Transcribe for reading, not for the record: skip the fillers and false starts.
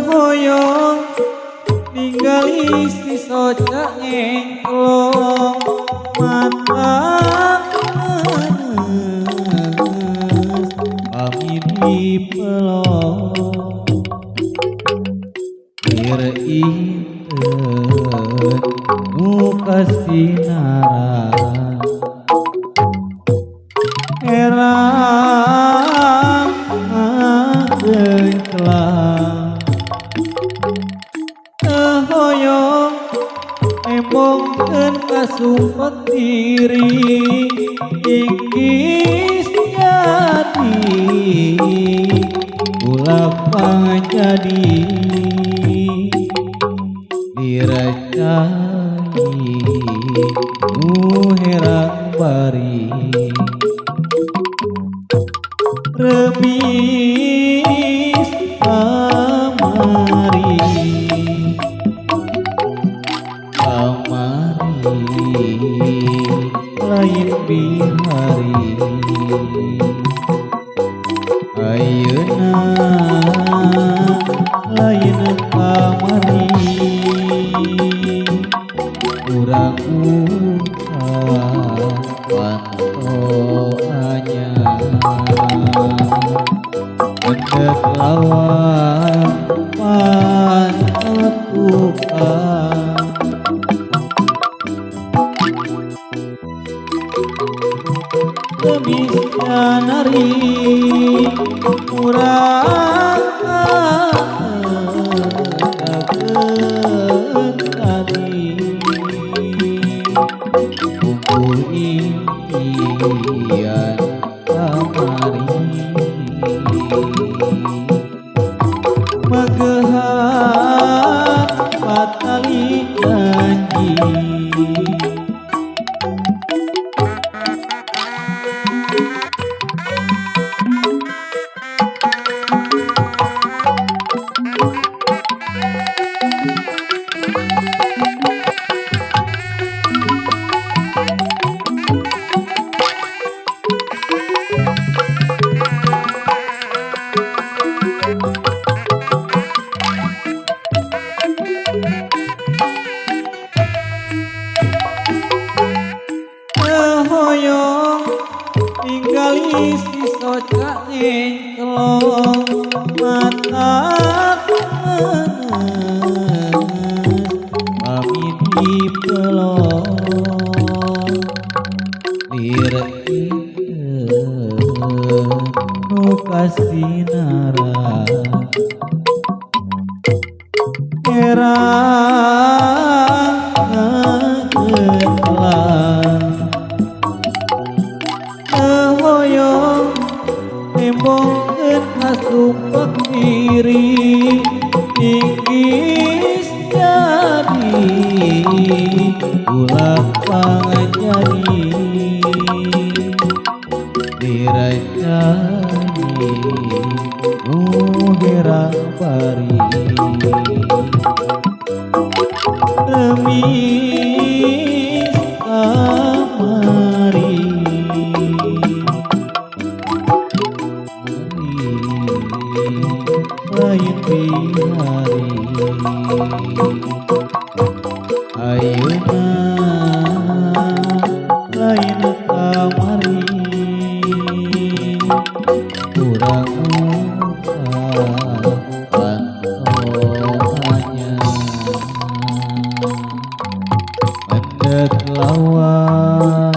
Hoyong ninggali si soca engklong mata kami dipelong direiten muka sinaran herang gengkelang hoyong embongkeun kasumpet diri ingkis jadi ulah pangjadi diracai herang bari remis kamari lain bihari ayeuna lain kamari urang pantoanya bener lawan pantukan bisa nari urang tadi buku impian kamari magehan patali janji hoyong ninggali si soca engklong mata kami dipelong direiten muka sinaran herang gengkelang hoyong embongkeun kasumpet diri ingkis jadi ulah pangjadi diracai herang bari remis kamari lain bihari ayeuna lain kamari urang pantoanya mendek lawan